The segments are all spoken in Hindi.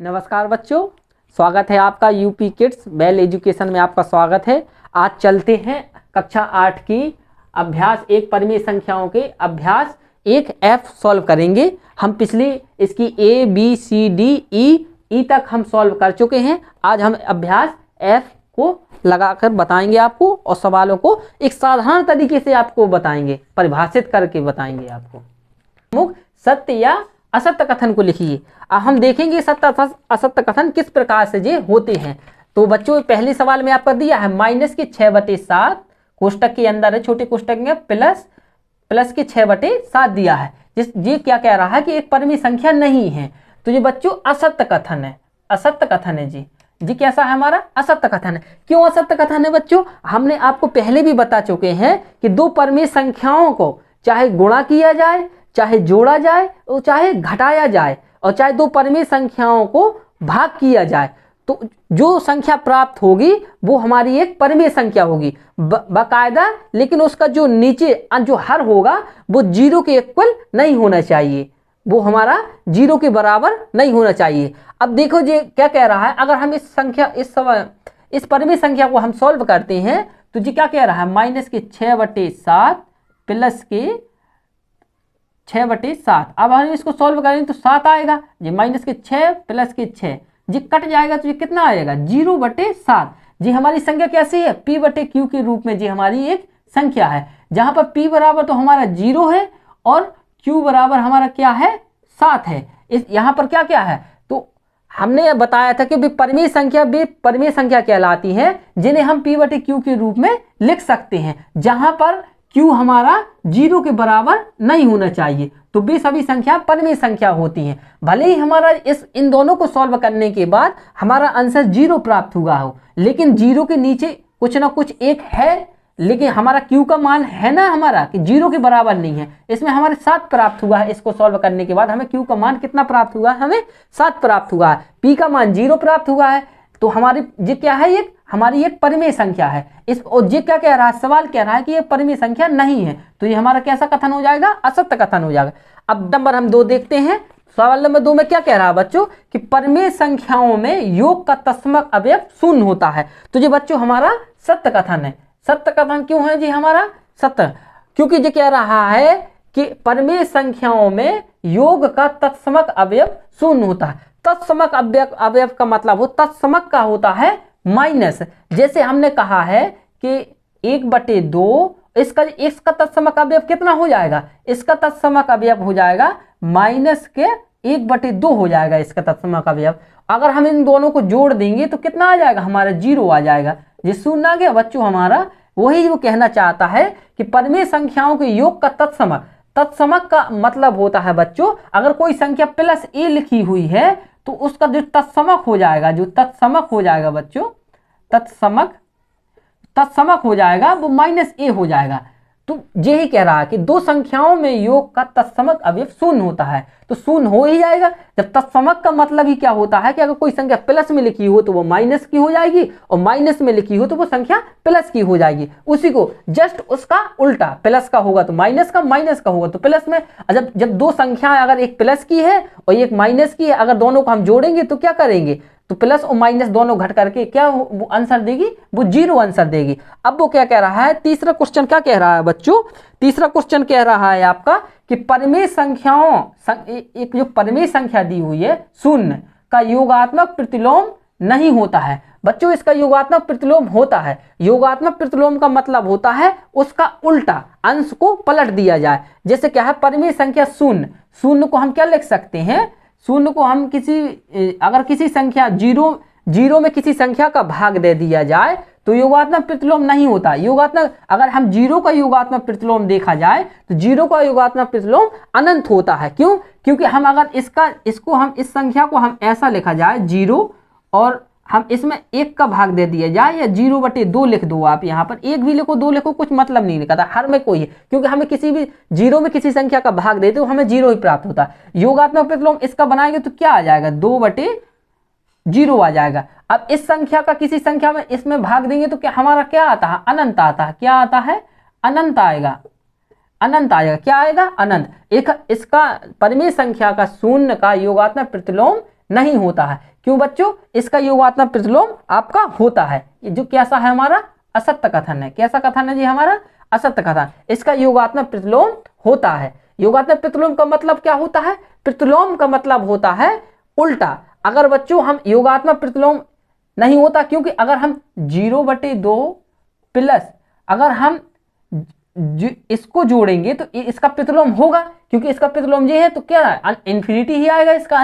नमस्कार बच्चों, स्वागत है आपका यूपी किड्स बेल एजुकेशन में। आपका स्वागत है। आज चलते हैं कक्षा 8 की अभ्यास 1 परिमेय संख्याओं के अभ्यास 1 F सॉल्व करेंगे। हम पिछली इसकी A B C D E तक हम सॉल्व कर चुके हैं। आज हम अभ्यास F को लगाकर बताएंगे आपको और सवालों को एक साधारण तरीके से आपको बताएंगे, परिभाषित करके बताएंगे आपको। मुख्य सत्य या असत्य कथन को लिखिए। हम देखेंगे सत्य असत्य कथन किस प्रकार से ये होते हैं। तो बच्चों, पहले सवाल में आपका दिया है -6/7 कोष्टक के अंदर है, छोटे कोष्टक में प्लस के 6/7 दिया है। ये क्या कह रहा है कि एक परिमेय संख्या नहीं है। तो ये बच्चों असत्य कथन है, असत्य कथन है जी कैसा है हमारा असत्य कथन है। क्यों असत्य कथन है बच्चों? हमने आपको पहले भी बता चुके हैं कि दो परिमेय संख्याओं को चाहे गुणा किया जाए, चाहे जोड़ा जाए और चाहे घटाया जाए और चाहे दो परिमेय संख्याओं को भाग किया जाए, तो जो संख्या प्राप्त होगी वो हमारी एक परिमेय संख्या होगी बाकायदा। लेकिन उसका जो नीचे जो हर होगा वो 0 के इक्वल नहीं होना चाहिए, वो हमारा 0 के बराबर नहीं होना चाहिए। अब देखो ये क्या कह रहा है। अगर हम इस परिमेय संख्या को हम सॉल्व करते हैं तो जी क्या कह रहा है, -6/7 प्लस के 6/7। अब हम इसको सॉल्व करेंगे तो 7 आएगा। ये -6 प्लस के 6 जी कट जाएगा तो ये कितना आएगा 0/7। जी हमारी संख्या कैसी है, P/Q के रूप में जी हमारी एक संख्या है, जहां पर P बराबर तो हमारा 0 है और Q बराबर हमारा क्या है 7 है। इस यहाँ पर क्या क्या है, तो हमने बताया था कि परिमेय संख्या कहलाती है जिन्हें हम P/Q के रूप में लिख सकते हैं, जहां पर Q हमारा 0 के बराबर नहीं होना चाहिए। तो वे सभी संख्या परिमेय संख्या होती हैं। भले ही हमारा इन दोनों को सॉल्व करने के बाद हमारा आंसर 0 प्राप्त हुआ हो, लेकिन 0 के नीचे कुछ ना कुछ एक है, लेकिन हमारा Q का मान है ना हमारा कि 0 के बराबर नहीं है। इसमें हमारे 7 प्राप्त हुआ है। इसको सॉल्व करने के बाद हमें Q का मान कितना प्राप्त हुआ है, हमें 7 प्राप्त हुआ है। P का मान 0 प्राप्त हुआ है। तो हमारी ये क्या है, एक हमारी एक परिमेय संख्या है। और ये क्या कह रहा है, सवाल कह रहा है कि ये परिमेय संख्या नहीं है। तो ये हमारा कैसा कथन हो जाएगा, असत्य कथन हो जाएगा। अब नंबर हम 2 देखते हैं। सवाल नंबर 2 में क्या कह रहा है बच्चों कि परिमेय संख्याओं में योग का तत्समक अवयव शून्य होता है। तो ये बच्चों हमारा सत्य कथन है। सत्य कथन क्यों है जी हमारा सत्य? क्योंकि ये कह रहा है कि परिमेय संख्याओं में योग का तत्समक अवयव शून्य होता है। तत्समक अवयव का मतलब वो तत्समक का होता है माइनस। जैसे हमने कहा है कि 1/2 इसका तत्समक अवयव कितना हो जाएगा, इसका तत्समक अवयव हो जाएगा -1/2 हो जाएगा इसका तत्समक अवयव। अगर हम इन दोनों को जोड़ देंगे तो कितना आ जाएगा, हमारा 0 आ जाएगा। ये शून्य आ गया बच्चों हमारा। वही वो कहना चाहता है कि परिमेय संख्याओं के योग का तत्समक का मतलब होता है बच्चों, अगर कोई संख्या +a लिखी हुई है तो उसका जो तत्समक हो जाएगा बच्चों, तत्समक हो जाएगा वो -a हो जाएगा। तो यही कह रहा है कि दो संख्याओं में योग का तत्समक अवयव शून्य होता है, तो शून्य हो ही जाएगा। जब तत्समक का मतलब ही क्या होता है कि अगर कोई संख्या प्लस में लिखी हो तो वो माइनस की हो जाएगी, और माइनस में लिखी हो तो वो संख्या प्लस की हो जाएगी। उसी को जस्ट उसका उल्टा, प्लस का होगा तो माइनस का, माइनस का होगा तो प्लस में। जब दो संख्याएं अगर एक प्लस की है और एक माइनस की है, अगर दोनों को हम जोड़ेंगे तो क्या करेंगे, तो प्लस और माइनस दोनों घट करके क्या वो आंसर देगी, वो 0 आंसर देगी। अब वो क्या कह रहा है, तीसरा क्वेश्चन क्या कह रहा है बच्चों, तीसरा क्वेश्चन कह रहा है आपका कि परिमेय संख्याओं एक जो परिमेय संख्या दी हुई है 0 का योगात्मक प्रतिलोम नहीं होता है। बच्चों इसका योगात्मक प्रतिलोम होता है। योगात्मक प्रतिलोम का मतलब होता है उसका उल्टा, अंश को पलट दिया जाए। जैसे क्या है, परिमेय संख्या 0 को हम क्या लिख सकते हैं, 0 को हम अगर किसी संख्या 0 में किसी संख्या का भाग दे दिया जाए तो योगात्मक प्रतिलोम नहीं होता। अगर हम 0 का योगात्मक प्रतिलोम देखा जाए तो 0 का योगात्मक प्रतिलोम अनंत होता है। क्यों? क्योंकि हम अगर इस संख्या को हम ऐसा लिखा जाए 0 और हम इसमें 1 का भाग दे दिया जाए, या 0/2 लिख दो, आप यहाँ पर 1 भी लिखो 2 लिखो, कुछ मतलब नहीं लिखा था, हर में कोई है। क्योंकि हमें किसी भी 0 में किसी संख्या का भाग देते हो हमें 0 ही प्राप्त होता है। योगात्मक प्रतिलोम इसका बनाएंगे तो क्या आ जाएगा, 2/0 आ जाएगा। अब इस संख्या का किसी संख्या में इसमें भाग देंगे तो क्या हमारा क्या आता है, अनंत आता है। क्या आता है, अनंत आएगा, अनंत आएगा। क्या आएगा, अनंत। इसका परिमेय संख्या का 0 का योगात्मक प्रतिलोम नहीं होता है। क्यों बच्चों? इसका योगात्मक प्रतिलोम आपका होता है। ये जो कैसा है हमारा असत्य कथन है। कैसा कथन है जी हमारा? असत्य कथन। इसका योगात्मक प्रतिलोम होता है। योगात्मक प्रतिलोम का मतलब क्या होता है? प्रतिलोम का मतलब होता है उल्टा। अगर बच्चों हम योगात्मक प्रतिलोम नहीं होता, क्योंकि अगर हम 0/2 प्लस अगर हम इसको जोड़ेंगे तो इसका प्रतिलोम होगा, क्योंकि इसका प्रतिलोम ये है तो क्या है? इन्फिनिटी ही आएगा इसका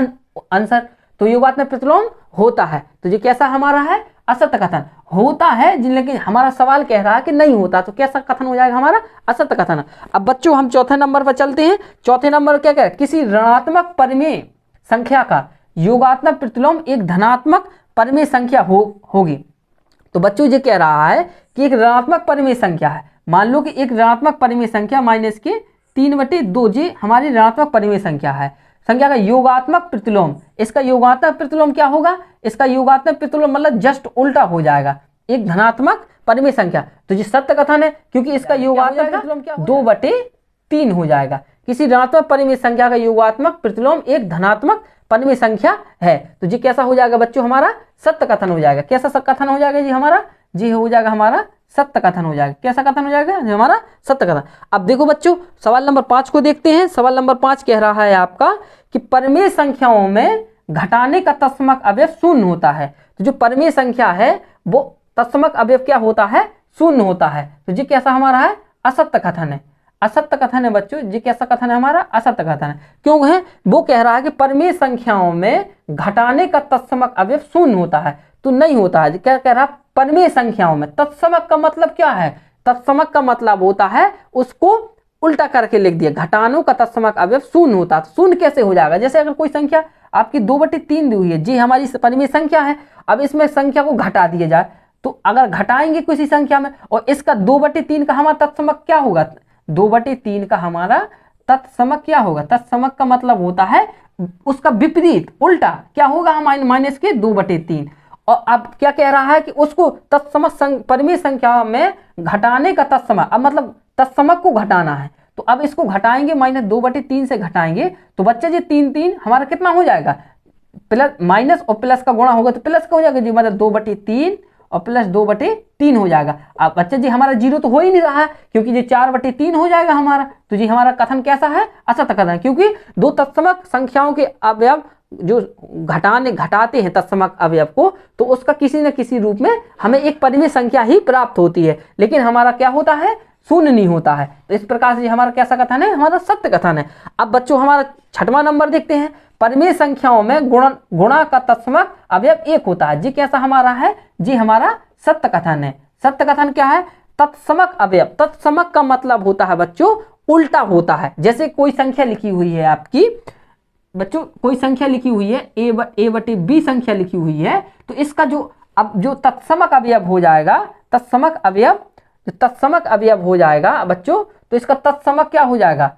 आंसर। तो योगात्मक प्रतिलोम होता है। तो ये कैसा हमारा है? असत्य कथन। होता है लेकिन हमारा सवाल कह रहा है कि नहीं होता, तो कैसा कथन हो जाएगा हमारा? असत्य कथन। अब बच्चों हम चौथे नंबर पर चलते हैं। चौथे नंबर क्या कह? किसी ऋणात्मक परिमेय संख्या का योगात्मक प्रतिलोम एक धनात्मक परिमेय संख्या होगी। तो बच्चों ये कह रहा है कि एक ऋणात्मक परिमेय संख्या है। मान लो कि एक ऋणात्मक परिमेय संख्या -3/2 जी हमारी ऋणात्मक परिमेय संख्या है। संख्या का योगात्मक प्रतिलोम, इसका योगात्मक प्रतिलोम क्या होगा? इसका योगात्मक प्रतिलोम मतलब जस्ट उल्टा हो जाएगा, एक धनात्मक परिमेय संख्या। तो ये सत्य कथन है, क्योंकि इसका योगात्मक प्रतिलोम क्या 2/3 हो जाएगा। किसी ऋणात्मक परिमेय संख्या का योगात्मक प्रतिलोम एक धनात्मक परिमेय संख्या है। तो ये कैसा हो जाएगा बच्चों? हमारा सत्य कथन हो जाएगा। कैसा कथन हो जाएगा जी हमारा? जी हो जाएगा हमारा सत्य कथन हो जाएगा। कैसा कथन हो जाएगा? हमारा सत्य कथन। अब देखो बच्चों सवाल नंबर 5 को देखते हैं। सवाल नंबर 5 कह रहा है आपका कि परिमेय संख्याओं में घटाने का तत्समक अवयव शून्य होता है। तो जो परिमेय संख्या है वो तत्समक अवयव क्या होता है? शून्य होता है। तो ये कैसा हमारा है? असत्य कथन है। असत्य कथन है बच्चों। ये कैसा कथन है हमारा? असत्य कथन है। क्यों है? वो कह रहा है कि परिमेय संख्याओं में घटाने का तत्समक अवयव शून्य होता है। तो नहीं होता है। क्या कह रहा है? परिमेय संख्याओं में। तत्समक का मतलब क्या है? तत्समक का मतलब होता है, उसको उल्टा करके लिख दिया, घटानों का तत्समक अवयव शून्य होता है। तो शून्य कैसे हो जाएगा? जैसे अगर कोई संख्या आपकी 2/3 दी हुई है, जी हमारी परिमेय संख्या है। अब इसमें संख्या को घटा दिया जाए, तो अगर घटाएंगे किसी संख्या में और इसका 2/3 का हमारा तत्समक क्या होगा? 2/3 का हमारा तत्समक क्या होगा? तत्समक का मतलब होता है उसका विपरीत, उल्टा क्या होगा? हमारे -2/3। और अब क्या कह रहा है कि उसको तत्समक परिमेय संख्या में घटाने का तत्समक, अब मतलब तत्समक को घटाना है। तो अब इसको घटाएंगे, -2/3 से घटाएंगे तो बच्चे जी 3 हमारा कितना हो जाएगा? प्लस माइनस और प्लस का गुणा होगा तो प्लस का हो जाएगा जी, मतलब 2/3 और प्लस 2/3 हो जाएगा। अब बच्चे जी हमारा 0 तो हो ही नहीं रहा है, क्योंकि ये 4/3 हो जाएगा हमारा। तो जी हमारा कथन कैसा है? असत्य कथन है, क्योंकि दो तत्समक संख्याओं के अवयव जो घटाते हैं तत्समक अवयव को, तो उसका किसी न किसी रूप में हमें एक परिमेय संख्या ही प्राप्त होती है, लेकिन हमारा क्या होता है? शून्य नहीं होता है। तो इस प्रकार से हमारा कैसा कथन है? हमारा सत्य कथन है। अब बच्चों हमारा 6वां नंबर देखते हैं। परिमेय संख्याओं में गुणा का तत्समक अवयव 1 होता है। जी कैसा हमारा है? जी हमारा सत्य कथन है। सत्य कथन क्या है? तत्समक अवयव। तत्समक का मतलब होता है बच्चों उल्टा होता है। जैसे कोई संख्या लिखी हुई है आपकी, बच्चों कोई संख्या लिखी हुई है a/b संख्या लिखी हुई है, तो इसका जो तत्समक अवयव हो जाएगा, तत्समक अवयव हो जाएगा बच्चों, तो इसका तत्समक क्या हो जाएगा?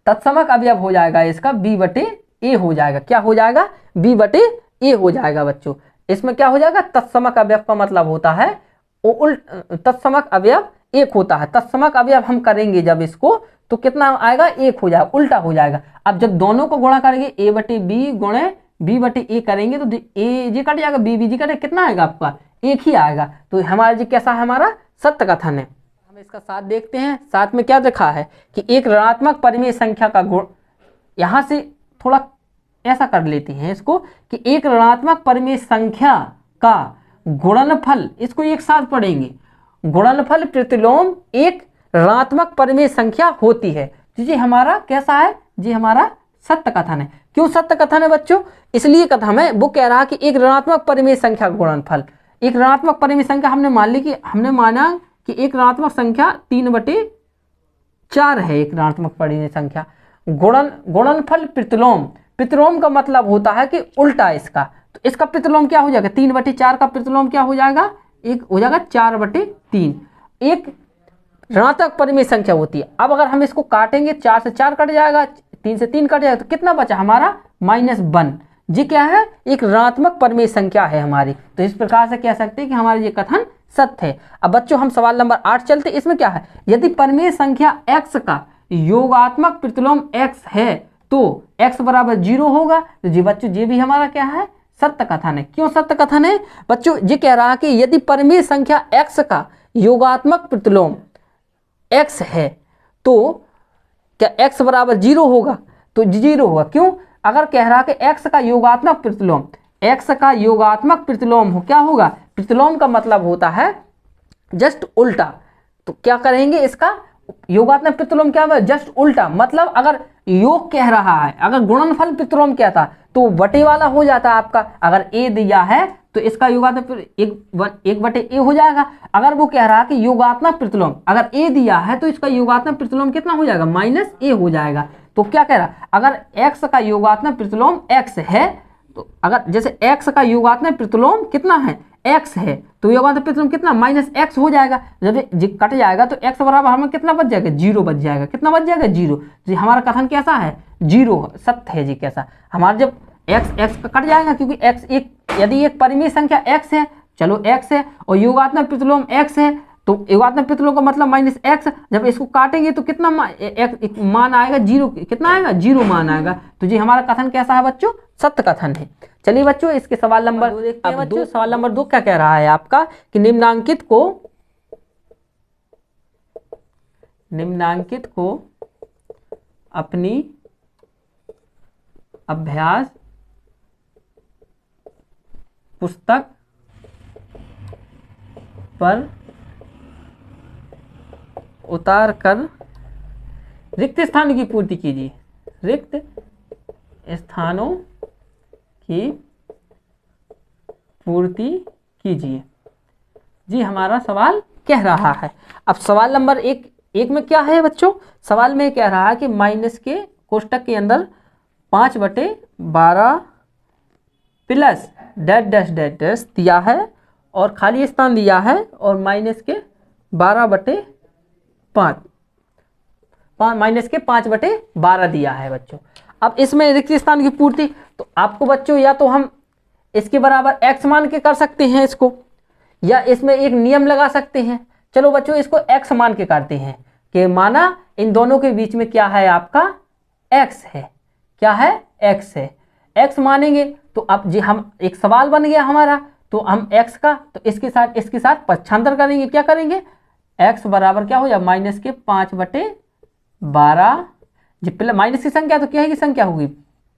तत्समक अवयव हो जाएगा इसका b/a हो जाएगा। क्या हो जाएगा? b/a हो जाएगा बच्चों। इसमें क्या हो जाएगा? तत्समक अवयव का मतलब होता है तत्समक अवयव 1 होता है। तत्समक अवयव हम करेंगे जब इसको, तो कितना आएगा? 1 हो जाएगा, उल्टा हो जाएगा। अब जब दोनों को गुणा करेंगे, a/b गुणे b/a करेंगे तो a जी कट जाएगा, b जी कट, कितना आएगा आपका? 1 ही आएगा। तो हमारा जी कैसा है? हमारा सत्य कथन है। हम इसका साथ देखते हैं। साथ में क्या लिखा है कि एक ऋणात्मक परिमेय संख्या का गुण, यहाँ से थोड़ा ऐसा कर लेते हैं इसको कि एक ऋणात्मक परिमेय संख्या का गुणनफल, इसको एक साथ पढ़ेंगे, गुणनफल प्रतिलोम एक ऋणात्मक परिमेय संख्या होती है। जी हमारा कैसा है? जी हमारा सत्य कथन है। क्यों सत्य कथन है बच्चों? इसलिए कथन है, वो कह रहा है कि एक ऋणात्मक परिमेय संख्या का गुणनफल, एक ऋणात्मक परिमेय संख्या हमने माना कि एक ऋणात्मक संख्या 3/4 है। एक ऋणात्मक परिमेय संख्या गुणनफल प्रतिलोम का मतलब होता है कि उल्टा इसका, तो इसका प्रतिलोम क्या हो जाएगा? 3/4 का प्रतिलोम क्या हो जाएगा? एक हो जाएगा 4/3। एक ऋणात्मक परिमेय संख्या होती है। अब अगर हम इसको काटेंगे, 4 से 4 कट जाएगा, 3 से 3 कट जाएगा, तो कितना बचा हमारा? -1। जी क्या है? एक ऋणात्मक परिमेय संख्या है हमारी। तो इस प्रकार से कह सकते हैं कि हमारा ये कथन सत्य है। अब बच्चों हम सवाल नंबर 8 चलते। इसमें क्या है? यदि परिमेय संख्या x का योगात्मक प्रतिलोम x है तो x बराबर 0 होगा। तो जी बच्चों ये भी हमारा क्या है, सत्य कथन है। क्यों सत्य कथन है बच्चों, ये कह रहा है कि यदि परिमेय संख्या x का योगात्मक प्रतिलोम x है तो क्या x बराबर 0 होगा, तो 0 होगा। क्यों, अगर कह रहा कि x का योगात्मक प्रतिलोम, x का योगात्मक प्रतिलोम हो क्या होगा, प्रतिलोम का मतलब होता है जस्ट उल्टा। तो क्या करेंगे, इसका योगात्मक प्रतिलोम क्या है, जस्ट उल्टा। मतलब अगर योग कह रहा है, अगर गुणनफल प्रतिलोम कहता तो बटे वाला हो जाता आपका। अगर a दिया है तो इसका योगात्मक एक बटे a हो जाएगा। अगर वो कह रहा है कि योगात्मक प्रतिलोम, अगर a दिया है तो इसका योगात्मक प्रतिलोम कितना हो जाएगा, -a हो जाएगा। तो क्या कह रहा, अगर x का योगात्मक प्रतिलोम x है, तो अगर जैसे x का योगात्मक प्रतिलोम कितना है, x है, तो योगात्मक प्रतिलोम कितना, -x हो जाएगा। जब कट जाएगा तो x बराबर हमें कितना बच जाएगा, 0 बच जाएगा। कितना बच जाएगा, 0। जी हमारा कथन कैसा है, 0 सत्य है जी। कैसा, हमारा जब x कट जाएगा, क्योंकि x एक, यदि एक परिमेय संख्या x है, चलो x है, और योगात्मक प्रतिलोम x है, तो योगात्मक प्रतिलोम का मतलब -x। जब इसको काटेंगे तो कितना मान आएगा, 0। कितना आएगा, 0 मान आएगा। तो जी हमारा कथन कैसा है बच्चों, सत्य कथन है। चलिए बच्चों इसके सवाल नंबर 2 देखते हैं बच्चों। सवाल नंबर 2 क्या कह रहा है आपका कि निम्नांकित को अपनी अभ्यास पुस्तक पर उतार कर रिक्त स्थान की पूर्ति कीजिए। रिक्त स्थानों की पूर्ति कीजिए। जी हमारा सवाल कह रहा है। अब सवाल नंबर एक में क्या है बच्चों, सवाल में कह रहा है कि माइनस के कोष्टक के अंदर 5/12 plus dash dash dash dash दिया है और खाली स्थान दिया है, और माइनस के 5/12 दिया है बच्चों। अब इसमें रिक्त स्थान की पूर्ति, तो आपको बच्चों या तो हम इसके बराबर x मान के कर सकते हैं इसको, या इसमें एक नियम लगा सकते हैं। चलो बच्चों इसको x मान के करते हैं कि माना इन दोनों के बीच में क्या है आपका, x है। क्या है, x है। x मानेंगे तो अब जी हम एक सवाल बन गया हमारा, तो हम x का तो इसके साथ पक्षांतर करेंगे। क्या करेंगे, x बराबर क्या हो जाए, -5/12। जी पहले माइनस की संख्या तो क्या है की संख्या होगी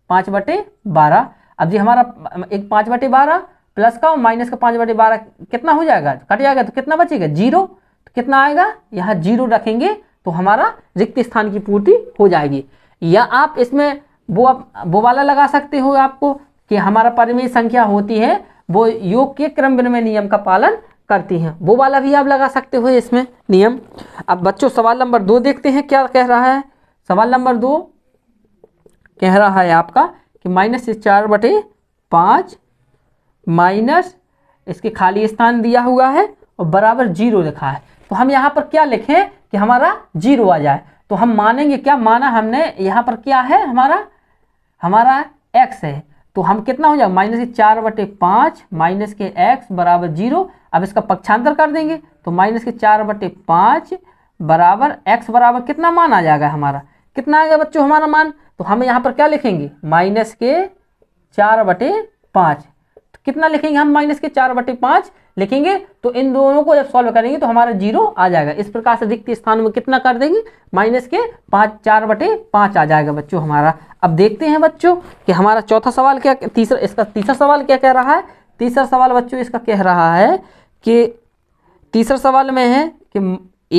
5/12। अब जी हमारा एक 5/12 प्लस का और माइनस का 5/12 कितना हो जाएगा, कट जाएगा, तो कितना बचेगा, 0। तो कितना आएगा, यहाँ 0 रखेंगे तो हमारा रिक्त स्थान की पूर्ति हो जाएगी। या आप इसमें वो वाला लगा सकते हो आपको कि हमारा परिमेय संख्या होती है वो योग के क्रम विनिमय नियम का पालन करती हैं, वो वाला भी आप लगा सकते हो इसमें नियम। अब बच्चों सवाल नंबर 2 देखते हैं क्या कह रहा है। सवाल नंबर 2 कह रहा है आपका कि -4/5 माइनस इसके खाली स्थान दिया हुआ है और बराबर 0 लिखा है। तो हम यहाँ पर क्या लिखें कि हमारा 0 आ जाए। तो हम मानेंगे क्या, माना हमने यहाँ पर क्या है, हमारा x है। तो हम कितना हो जाएगा, -4/5 माइनस के x बराबर 0। अब इसका पक्षांतर कर देंगे तो -4/5 बराबर x बराबर कितना मान आ जाएगा हमारा, कितना आएगा बच्चों हमारा मान। तो हम यहाँ पर क्या लिखेंगे, -4/5। तो कितना लिखेंगे हम, -4/5 लिखेंगे। तो इन दोनों को जब सॉल्व करेंगे तो हमारा 0 आ जाएगा। इस प्रकार से रिक्त स्थान में कितना कर देंगे, -4/5 आ जाएगा बच्चों हमारा। अब देखते हैं बच्चों कि हमारा चौथा सवाल क्या, तीसरा सवाल क्या कह रहा है। तीसरा सवाल बच्चों इसका कह रहा है कि तीसरा सवाल में है कि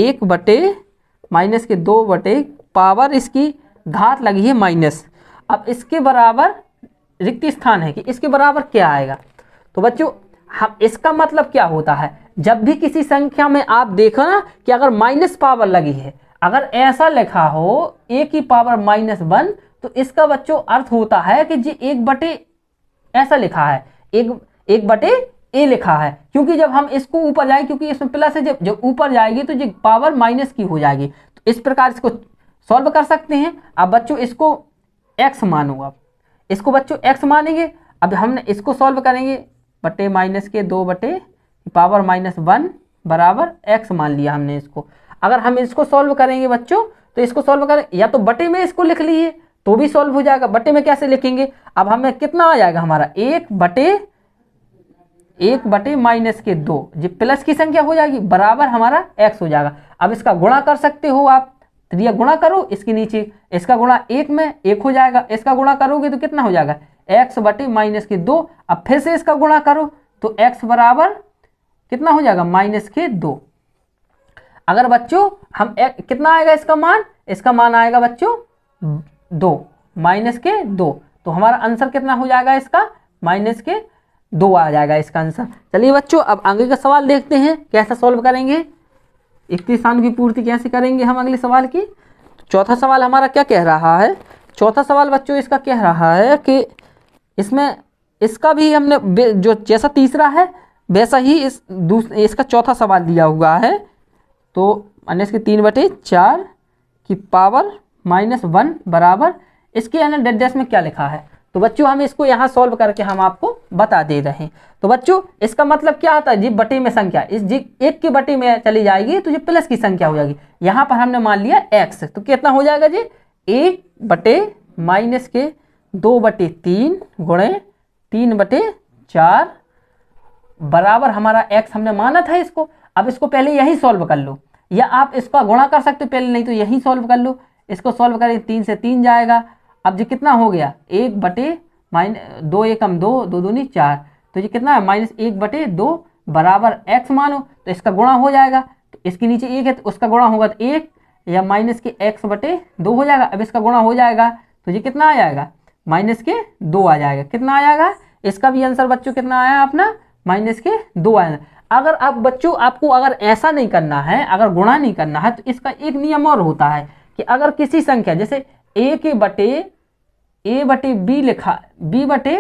1/-2 पावर इसकी घात लगी है माइनस। अब इसके बराबर रिक्त स्थान है कि इसके बराबर क्या आएगा। तो बच्चों हम इसका मतलब क्या होता है, जब भी किसी संख्या में आप देखो ना कि अगर माइनस पावर लगी है, अगर ऐसा लिखा हो a की पावर -1, तो इसका बच्चों अर्थ होता है कि जी 1/, ऐसा लिखा है 1/a लिखा है। क्योंकि जब हम इसको ऊपर जाएंगे, क्योंकि इसमें प्लस है, जब ऊपर जाएगी तो जी पावर माइनस की हो जाएगी। तो इस प्रकार इसको सॉल्व कर सकते हैं। अब बच्चों इसको x मानो, अब इसको बच्चों x मानेंगे। अब हमने इसको सॉल्व करेंगे, बटे -2 पावर -1 बराबर x मान लिया हमने इसको। अगर हम इसको सॉल्व करेंगे बच्चों, तो इसको सॉल्व करें या तो बटे में इसको लिख लीजिए, तो भी सॉल्व हो जाएगा। बटे में कैसे लिखेंगे, अब हमें कितना आ जाएगा हमारा 1 बटे माइनस के 2, ये प्लस की संख्या हो जाएगी, बराबर हमारा x हो जाएगा। अब इसका गुणा कर सकते हो आप, तो ये गुणा करो इसके नीचे, इसका गुणा 1 में 1 हो जाएगा, इसका गुणा करोगे तो कितना हो जाएगा x बटे माइनस के 2। अब फिर से इसका गुणा करो तो x बराबर कितना हो जाएगा माइनस के 2। अगर बच्चों हम कितना आएगा इसका मान आएगा बच्चों 2, माइनस के 2, तो हमारा आंसर कितना हो जाएगा इसका माइनस के 2 आ जाएगा इसका आंसर। चलिए बच्चों अब आगे का सवाल देखते हैं कैसा सॉल्व करेंगे, 31 स्थान की पूर्ति कैसे करेंगे हम अगले सवाल की। चौथा सवाल हमारा क्या कह रहा है, चौथा सवाल बच्चों इसका कह रहा है कि इसमें इसका भी हमने जो जैसा तीसरा है वैसा ही इसका चौथा सवाल दिया हुआ है। तो माइनस के 3/4 की पावर -1 बराबर इसके डेड में क्या लिखा है। तो बच्चों हम इसको यहाँ सॉल्व करके हम आपको बता दे रहे हैं। तो बच्चों इसका मतलब क्या आता है, जी बटे में संख्या इस जी 1 के बटे में चली जाएगी तो ये प्लस की संख्या हो जाएगी। यहाँ पर हमने मान लिया x, तो कितना हो जाएगा जी 1 बटे माइनस के 2/3 गुणे 3/4 बराबर हमारा x हमने माना था इसको। अब इसको पहले यही सॉल्व कर लो, या आप इसका गुणा कर सकते हो पहले, नहीं तो यही सॉल्व कर लो। इसको सॉल्व करें 3 से 3 जाएगा। अब ये कितना हो गया 1 बटे -2 एकम 2, 2 दूनी 4, तो ये कितना है -1/2 बराबर x मानो, तो इसका गुणा हो जाएगा। तो इसके नीचे 1 है तो उसका गुणा होगा तो 1 या माइनस के x/2 हो जाएगा। अब इसका गुणा हो जाएगा तो ये कितना आ जाएगा -2 आ जाएगा। कितना आ जाएगा इसका भी आंसर बच्चों कितना आया अपना -2 आया। अगर आप बच्चों आपको अगर ऐसा नहीं करना है, अगर गुणा नहीं करना है, तो इसका एक नियम और होता है कि अगर किसी संख्या जैसे a बटे b बटे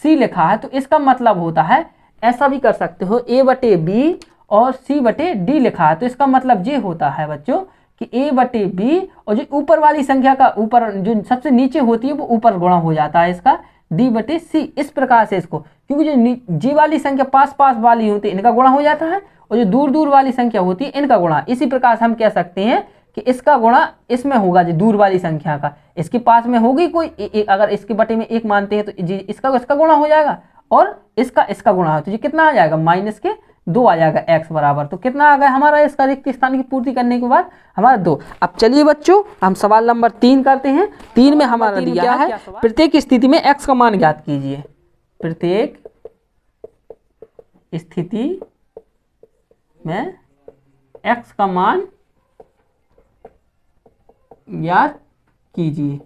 c लिखा है, तो इसका मतलब होता है ऐसा भी कर सकते हो a बटे b और c बटे d लिखा है, तो इसका मतलब ये होता है बच्चों कि a बटे b और जो ऊपर वाली संख्या का ऊपर जो सबसे नीचे होती है वो ऊपर गुणा हो जाता है इसका d बटे c। इस प्रकार से इसको, क्योंकि जो जी वाली संख्या पास पास वाली होती है इनका गुणा हो जाता है, और जो दूर दूर वाली संख्या होती है इनका गुणा। इसी प्रकार से हम कह सकते हैं कि इसका गुणा इसमें होगा जो दूर वाली संख्या का, इसके पास में होगी कोई अगर इसके बटे में 1 मानते हैं तो जी इसका गुणा हो जाएगा, और इसका गुणा हो तो ये कितना आ जाएगा -2 आ जाएगा x बराबर। तो कितना आ गया हमारा इसका रिक्त स्थान की पूर्ति करने के बाद हमारा 2। अब चलिए बच्चों हम सवाल नंबर 3 करते हैं। 3 में हमारा दिया है प्रत्येक स्थिति में x का मान ज्ञात कीजिए। प्रत्येक स्थिति में x का मान ज्ञात कीजिए।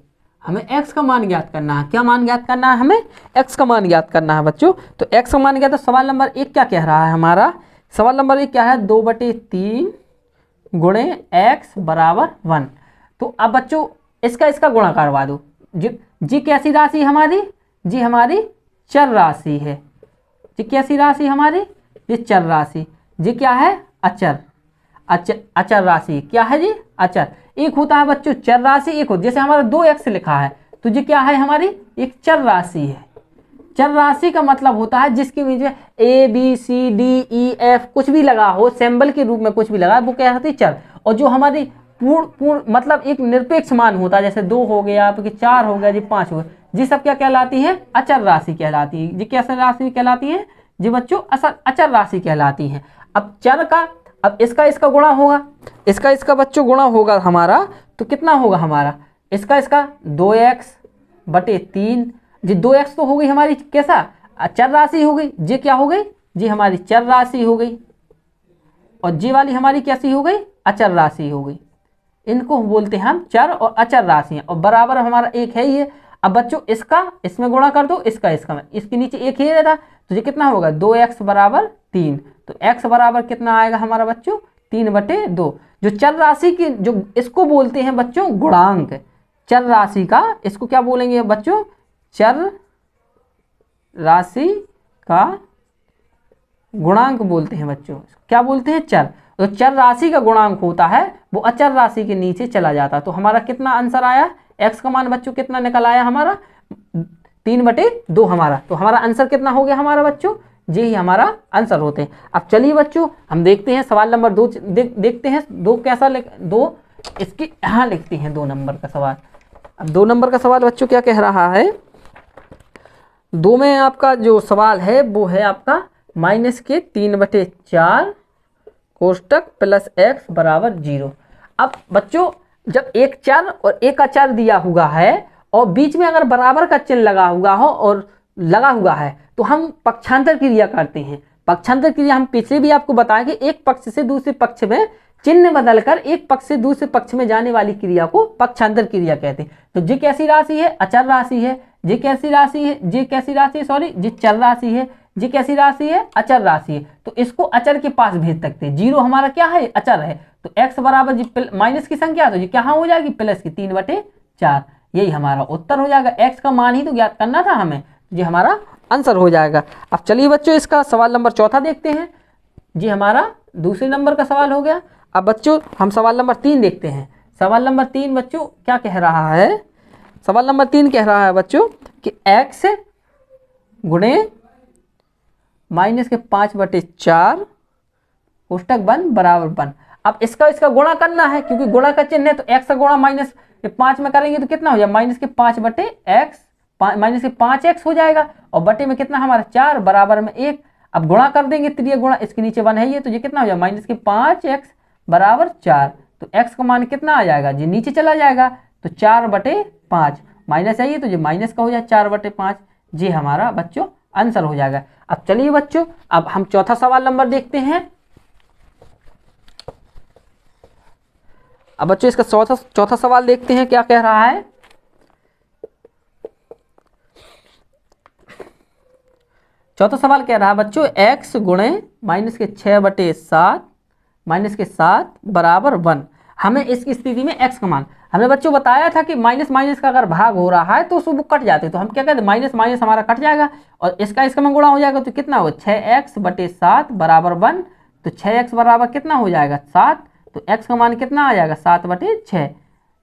हमें x का मान ज्ञात करना है। क्या मान ज्ञात करना है हमें? x का मान ज्ञात करना है बच्चों। तो x का मान क्या, तो सवाल नंबर 1 क्या कह रहा है हमारा? सवाल नंबर 1 क्या है? 2/3 गुणे x बराबर 1। तो अब बच्चों इसका गुणा करवा दो। जी कैसी राशि हमारी? जी हमारी चर राशि है। जी कैसी राशि हमारी? ये चर राशि। जी क्या है? अचर। अचर राशि क्या है जी? अचर। एक होता है बच्चों चर राशि, एक होता जैसे हमारा 2x लिखा है तो ये क्या है हमारी? एक चर राशि है। चर राशि का मतलब होता है जिसके बीच में ABCDEF कुछ भी लगा हो, सिंबल के रूप में कुछ भी लगा, वो क्या होती है? चर। और जो हमारी पूर्ण मतलब एक निरपेक्ष मान होता है, जैसे 2 हो गया, आपके 4 हो गया, जी 5 हो गया, जी सब क्या कहलाती है? अचर राशि कहलाती है। जी कैसे राशि कहलाती है? जी बच्चों अचर राशि कहलाती है। अब चर का, अब इसका गुणा होगा, इसका बच्चों गुणा होगा हमारा, तो कितना होगा हमारा? इसका 2x/3। जी 2x तो हो गई हमारी कैसा? चर राशि हो गई। जी क्या हो गई? जी हमारी चर राशि हो गई। और जी वाली हमारी कैसी हो गई? अचर राशि हो गई। इनको बोलते हैं हम चर और अचर राशियां। और बराबर हमारा एक है ही है। अब बच्चों इसका इसमें गुणा कर दो, इसका में, इसके नीचे एक ही रहता, तो ये कितना होगा? 2x बराबर 3। तो x बराबर कितना आएगा हमारा बच्चों? 3/2। जो चर राशि की, जो इसको बोलते हैं बच्चों गुणांक। चर राशि का इसको क्या बोलेंगे बच्चों? चर राशि का गुणांक बोलते हैं बच्चों। क्या बोलते हैं? चर। तो चर राशि का गुणांक होता है वो अचर राशि के नीचे चला जाता है। तो हमारा कितना आंसर आया? x का मान बच्चों कितना निकल आया हमारा? 3/2 हमारा। तो हमारा आंसर कितना हो गया हमारा बच्चों? यही हमारा आंसर होते हैं। अब चलिए बच्चों हम देखते हैं सवाल नंबर 2 देखते हैं। 2 कैसा दो इसकी यहाँ लिखते हैं 2 नंबर का सवाल। अब 2 नंबर का सवाल बच्चों क्या कह रहा है, 2 में आपका जो सवाल है वो है आपका -3/4 कोष्टक प्लस x बराबर 0। अब बच्चों जब एक चर और एक अचर दिया हुआ है और बीच में अगर बराबर का चिन्ह लगा हुआ है तो हम पक्षांतर क्रिया करते हैं। पक्षांतर क्रिया हम पिछले भी आपको बताया कि एक पक्ष से दूसरे पक्ष में चिन्ह बदलकर एक पक्ष से दूसरे पक्ष में जाने वाली क्रिया को पक्षांतर क्रिया कहते हैं। तो जे कैसी राशि है, अचर राशि है। जे कैसी राशि है, जे चर राशि है। जे कैसी राशि है, अचर राशि है। तो इसको अचर के पास भेज सकते हैं। 0 हमारा क्या है, अचर है। तो x बराबर जी माइनस की संख्या, तो ये क्या हो जाएगी, प्लस की 3/4। यही हमारा उत्तर हो जाएगा। x का मान ही तो ज्ञात करना था हमें, ये हमारा आंसर हो जाएगा। अब चलिए बच्चों इसका सवाल नंबर 4 देखते हैं। जी हमारा दूसरे नंबर का सवाल हो गया। अब बच्चों हम सवाल नंबर 3 देखते हैं। सवाल नंबर 3 बच्चों क्या कह रहा है, सवाल नंबर 3 कह रहा है बच्चों कि x गुणे -5/4 कोष्टक बंद बराबर 1। अब इसका गुणा करना है, क्योंकि गुणा का चिन्ह है तो x का गुणा -5 में करेंगे तो कितना हो जाएगा, -5x हो जाएगा। और बटे में कितना हमारा 4 बराबर में 1। अब गुणा कर देंगे, त्रिय गुणा, इसके नीचे 1 है ये, तो ये कितना हो जाएगा, -5x बराबर 4। तो x का मान कितना आ जाएगा जी, नीचे चला जाएगा, तो 4/5 माइनस है ये, तो ये माइनस का हो जाए 4/5। जी हमारा बच्चों आंसर हो जाएगा। अब चलिए बच्चों अब हम चौथा सवाल नंबर देखते हैं। अब बच्चों इसका चौथा सवाल देखते हैं क्या कह रहा है। चौथा सवाल कह रहा है बच्चों x गुणे -6/7 बराबर 1। हमें इस स्थिति में x का मान, हमने बच्चों बताया था कि माइनस माइनस का अगर भाग हो रहा है तो उसको कट जाते हैं, तो हम क्या कहते हैं, माइनस माइनस हमारा कट जाएगा और इसका में गुणा हो जाएगा, तो कितना होगा 6x/7 बराबर 1। तो 6x बराबर कितना हो जाएगा 7। तो x का मान कितना आ जाएगा 7/6।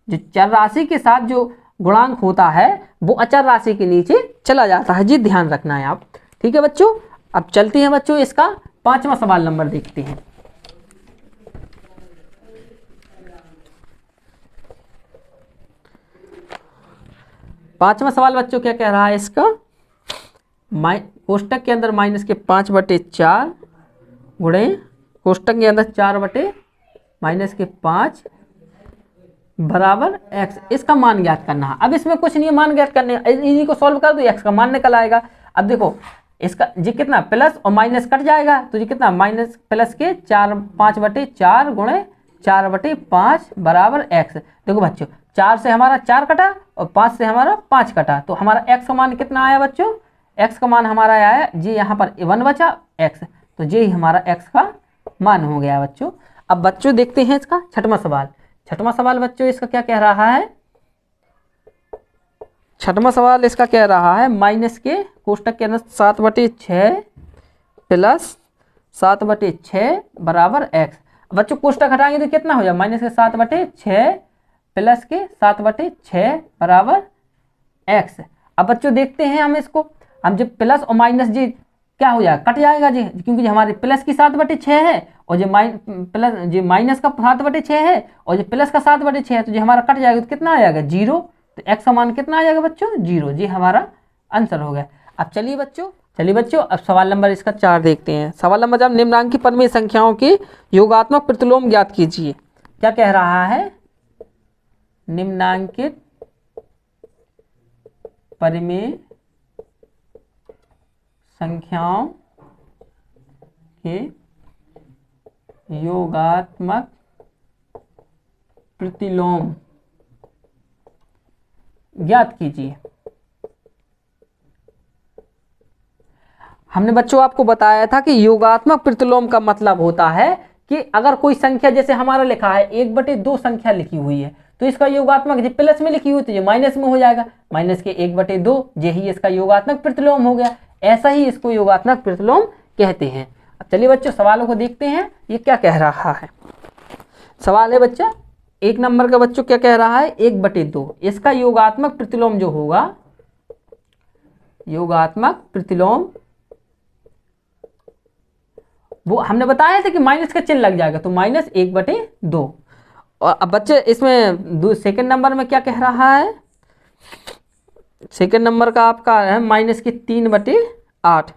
जो चर राशि के साथ जो गुणांक होता है वो अचर राशि के नीचे चला जाता है। जी ध्यान रखना है आप, ठीक है बच्चों। अब चलते हैं बच्चों इसका 5वां सवाल नंबर देखते हैं। पांचवा सवाल बच्चों क्या कह रहा है इसका, कोष्टक के अंदर -5/4 गुणे कोष्टक के अंदर 4/-5 बराबर x। इसका मान ज्ञात करना है। अब इसमें कुछ नहीं, मान ज्ञात करने, इन्हीं को सॉल्व कर दो, x का मान निकल आएगा। अब देखो इसका जी कितना, प्लस और माइनस कट जाएगा, तो ये कितना माइनस प्लस के 5/4 गुणे 4/5 बराबर x। देखो बच्चों 4 से हमारा 4 कटा और 5 से हमारा 5 कटा, तो हमारा x का मान कितना आया बच्चों, x का मान हमारा आया जी यहाँ पर 1 बचा x, तो ये ही हमारा x का मान हो गया बच्चों। अब बच्चों देखते हैं इसका छठवां सवाल। छठवां सवाल बच्चों इसका क्या कह रहा है, छठवां सवाल इसका कह रहा है माइनस के कोष्टक के अंदर 7/6 प्लस 7/6 बराबर x। बच्चों कोष्टक हटाएंगे तो कितना हो जाएगा, माइनस के 7/6 प्लस के 7/6 बराबर x। अब बच्चों देखते हैं हम इसको, हम जब प्लस और माइनस जी क्या हो जाएगा, कट जाएगा जी, क्योंकि हमारे प्लस की 7/6 है और जो माइनस का 7/6 है और जो प्लस का 7/6 है, तो जो हमारा कट जाएगा तो कितना आ जाएगा 0। तो x का मान कितना आ जाएगा बच्चों 0। जी हमारा आंसर हो गया। अब चलिए बच्चों अब सवाल नंबर इसका 4 देखते हैं। सवाल नंबर 4, निम्नांकित परिमेय संख्याओं के योगात्मक प्रतिलोम ज्ञात कीजिए। क्या कह रहा है, निम्नांकित परिमेय संख्याओं के योगात्मक प्रतिलोम ज्ञात कीजिए। हमने बच्चों आपको बताया था कि योगात्मक प्रतिलोम का मतलब होता है कि अगर कोई संख्या जैसे हमारा लिखा है 1/2 संख्या लिखी हुई है तो इसका योगात्मक जो प्लस में लिखी हुई तो ये माइनस में हो जाएगा, माइनस के 1/2 यही इसका योगात्मक प्रतिलोम हो गया। ऐसा ही इसको योगात्मक प्रतिलोम कहते हैं। अब चलिए बच्चों सवालों को देखते हैं ये क्या कह रहा है। सवाल है बच्चा 1 नंबर का बच्चों क्या कह रहा है, 1/2 इसका योगात्मक प्रतिलोम जो होगा, योगात्मक प्रतिलोम वो हमने बताया था कि माइनस का चिन्ह लग जाएगा, तो -1/2। और अब बच्चे इसमें सेकंड नंबर में क्या कह रहा है, सेकंड नंबर का आपका है -3/8।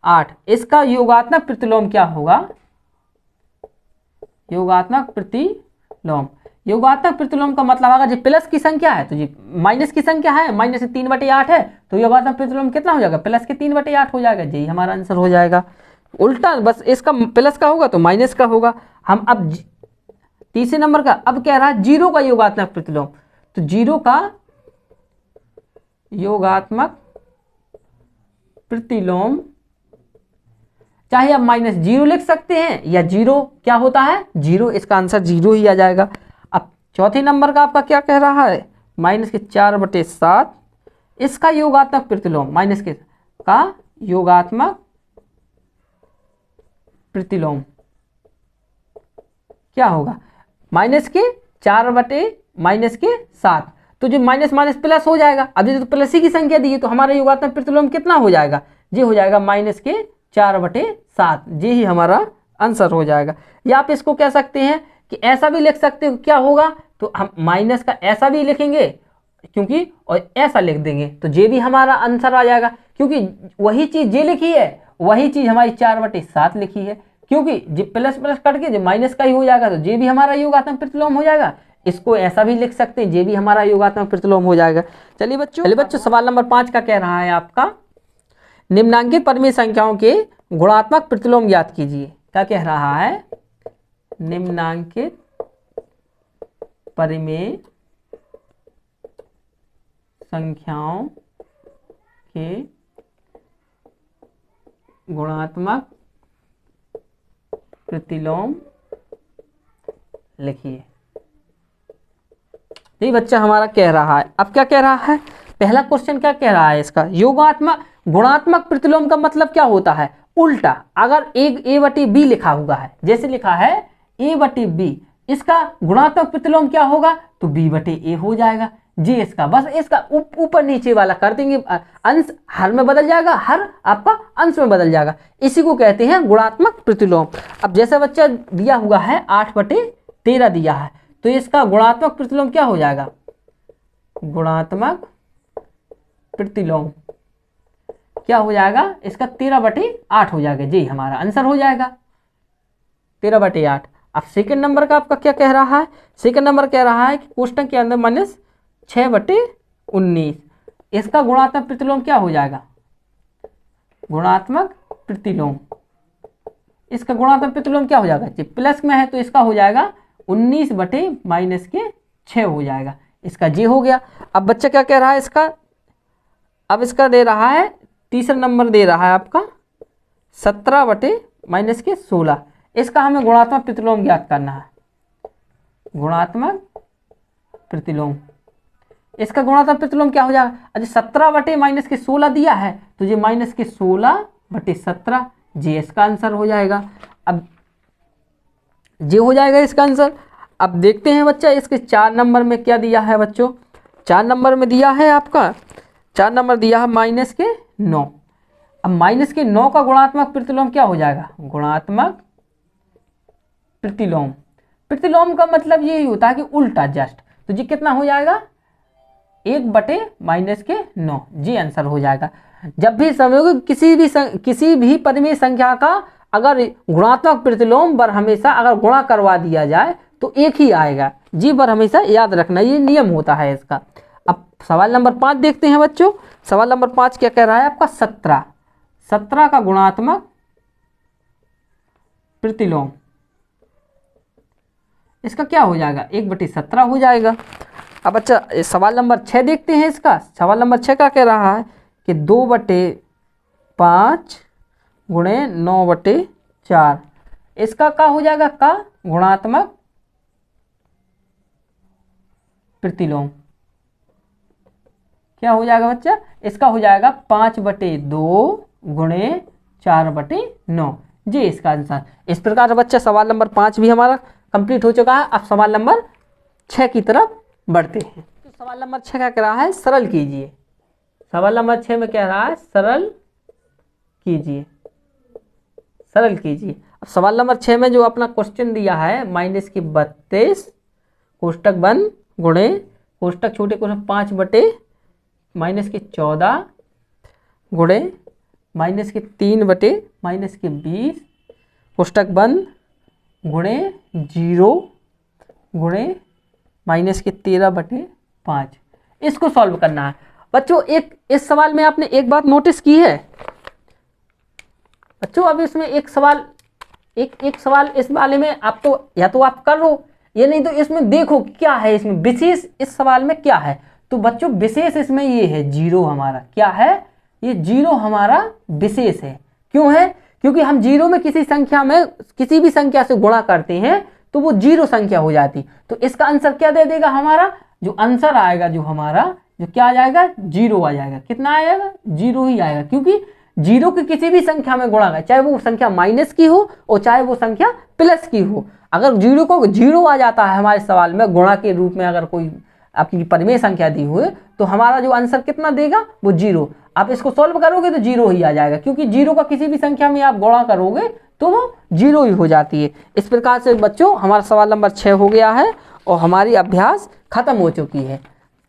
8 इसका योगात्मक प्रतिलोम क्या होगा? योगात्मक प्रतिलोम, योगात्मक प्रतिलोम का मतलब अगर जी प्लस की संख्या है तो जी माइनस की संख्या है, -3/8 है तो योगात्मक प्रतिलोम कितना हो जाएगा? प्लस के 3/8 हो जाएगा। जी हमारा आंसर हो जाएगा। उल्टा बस इसका प्लस का होगा तो माइनस का होगा। हम अब तीसरे नंबर का अब कह रहा है 0 का योगात्मक प्रतिलोम, तो 0 का योगात्मक प्रतिलोम चाहे आप -0 लिख सकते हैं या 0 क्या होता है 0, इसका आंसर 0 ही आ जाएगा। अब चौथे नंबर का आपका क्या कह रहा है? -4/7 इसका योगात्मक प्रतिलोम, माइनस के का योगात्मक प्रतिलोम क्या होगा? -4/-7, तो जो माइनस माइनस प्लस हो जाएगा। अब जो तो प्लस ही की संख्या दी है तो हमारा योगात्मक प्रतिलोम कितना हो जाएगा? जी हो जाएगा -4/7। जी ही हमारा आंसर हो जाएगा। या आप इसको कह सकते हैं कि ऐसा भी लिख सकते हो, क्या होगा? तो हम माइनस का ऐसा भी लिखेंगे क्योंकि और ऐसा लिख देंगे तो जे भी हमारा आंसर आ जाएगा, क्योंकि वही चीज जे लिखी है वही चीज हमारी 4/7 लिखी है, क्योंकि जे प्लस प्लस कट के जो माइनस का ही हो जाएगा तो जे भी हमारा योगात्मक प्रतिलोम हो जाएगा। इसको ऐसा भी लिख सकते हैं, जे भी हमारा योगात्मक प्रतिलोम हो जाएगा। चलिए बच्चों सवाल नंबर 5 का कह रहा है आपका निम्नांकित परिमेय संख्याओं के गुणात्मक प्रतिलोम ज्ञात कीजिए। क्या कह रहा है? निम्नांकित परिमेय संख्याओं के गुणात्मक प्रतिलोम लिखिए। ये बच्चा हमारा कह रहा है। अब क्या कह रहा है? पहला क्वेश्चन क्या कह रहा है इसका? योगात्मक गुणात्मक प्रतिलोम का मतलब क्या होता है? उल्टा, अगर एक a/b लिखा हुआ है, जैसे लिखा है a/b, इसका गुणात्मक प्रतिलोम क्या होगा? तो b/a हो जाएगा। जी इसका बस इसका ऊपर नीचे वाला कर देंगे, अंश हर में बदल जाएगा, हर आपका अंश में बदल जाएगा। इसी को कहते हैं गुणात्मक प्रतिलोम। अब जैसे बच्चा दिया हुआ है 8/13 दिया है, तो इसका गुणात्मक प्रतिलोम क्या हो जाएगा? गुणात्मक प्रतिलोम क्या हो जाएगा? इसका 13/8 हो जाएगा। जी हमारा आंसर हो जाएगा 13/8। अब सेकंड नंबर का आपका क्या कह रहा है? सेकंड नंबर कह रहा है कि कोष्टक के अंदर -6/19, इसका गुणात्मक प्रतिलोम क्या हो जाएगा? गुणात्मक प्रतिलोम, इसका गुणात्मक प्रतिलोम क्या हो जाएगा? जी प्लस में है तो इसका हो जाएगा 19/-6 हो जाएगा। इसका जी हो गया। अब बच्चा क्या कह रहा है इसका? अब इसका दे रहा है तीसरा नंबर दे रहा है आपका 17/-16, इसका हमें गुणात्मक प्रतिलोम ज्ञात करना है। गुणात्मक प्रतिलोम, इसका गुणात्मक प्रतिलोम क्या हो जाएगा? अच्छा 17/-16 दिया है तो ये -16/17, जी इसका आंसर हो जाएगा। अब जे हो जाएगा इसका आंसर। अब देखते हैं बच्चा इसके 4 नंबर में क्या दिया है बच्चों। 4 नंबर में दिया है आपका, 4 नंबर दिया है -9। अब -9 का गुणात्मक प्रतिलोम क्या हो जाएगा? गुणात्मक प्रतिलोम, प्रतिलोम का मतलब यही होता है कि उल्टा जस्ट, तो जी कितना हो जाएगा? 1/-9, जी आंसर हो जाएगा। जब भी समझोगे किसी भी परिमेय संख्या का अगर गुणात्मक प्रतिलोम पर हमेशा अगर गुणा करवा दिया जाए तो एक ही आएगा। जी पर हमेशा याद रखना, ये नियम होता है इसका। अब सवाल नंबर 5 देखते हैं बच्चों। सवाल नंबर 5 क्या कह रहा है आपका? 17 का गुणात्मक प्रतिलोम, इसका क्या हो जाएगा? 1/17 हो जाएगा। अब अच्छा सवाल नंबर 6 देखते हैं इसका। सवाल नंबर 6 का कह रहा है कि 2/5 गुणे 9/4, इसका क्या हो जाएगा? का गुणात्मक प्रतिलोम क्या हो जाएगा बच्चा? इसका हो जाएगा 5/2 गुणे 4/9, जी इसका आंसर। इस प्रकार बच्चा सवाल नंबर 5 भी हमारा कंप्लीट हो चुका है। अब सवाल नंबर 6 की तरफ बढ़ते हैं। तो सवाल नंबर 6 क्या कह रहा है? सरल कीजिए। सवाल नंबर 6 में कह रहा है सरल कीजिए, सरल कीजिए। अब सवाल नंबर 6 में जो अपना क्वेश्चन दिया है -32 कोष्टक बंद गुणे कोष्टक छोटे कोष्टक 5/3 -14 गुणे -3/-20 पुस्तक बंद गुणे 0 गुणे -13/5। इसको सॉल्व करना है बच्चों। एक इस सवाल में आपने एक बात नोटिस की है बच्चों, अब इसमें एक सवाल इस वाले में आप तो या तो आप कर लो, ये नहीं तो इसमें देखो क्या है, इसमें विशेष इस सवाल में क्या है। तो बच्चों विशेष इसमें ये है 0 हमारा, क्या है ये 0 हमारा विशेष है। क्यों है? क्योंकि हम 0 में किसी संख्या में किसी भी संख्या से गुणा करते हैं तो वो 0 संख्या हो जाती। तो इसका आंसर क्या दे देगा हमारा, जो आंसर आएगा जो हमारा जो क्या आ जाएगा 0 आ जाएगा। कितना आएगा 0 ही आएगा, क्योंकि 0 की किसी भी संख्या में गुणा चाहे वो संख्या माइनस की हो और चाहे वो संख्या प्लस की हो, अगर 0 को 0 आ जाता है हमारे सवाल में गुणा के रूप में, अगर कोई अपनी परिमेय संख्या दी हुई तो हमारा जो आंसर कितना देगा वो 0। आप इसको सॉल्व करोगे तो 0 ही आ जाएगा, क्योंकि 0 का किसी भी संख्या में आप गुणा करोगे तो वो 0 ही हो जाती है। इस प्रकार से बच्चों हमारा सवाल नंबर 6 हो गया है और हमारी अभ्यास खत्म हो चुकी है।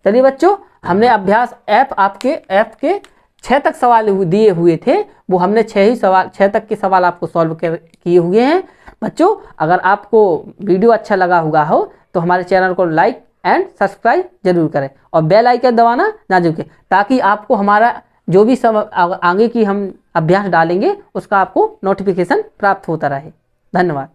चलिए बच्चों, हमने अभ्यास ऐप के 6 तक सवाल दिए हुए थे, वो हमने 6 तक के सवाल आपको सॉल्व किए हुए हैं। बच्चों अगर आपको वीडियो अच्छा लगा हुआ हो तो हमारे चैनल को लाइक एंड सब्सक्राइब जरूर करें और बेल आइकन दबाना ना भूलें, ताकि आपको हमारा जो भी आगे की हम अभ्यास डालेंगे उसका आपको नोटिफिकेशन प्राप्त होता रहे। धन्यवाद।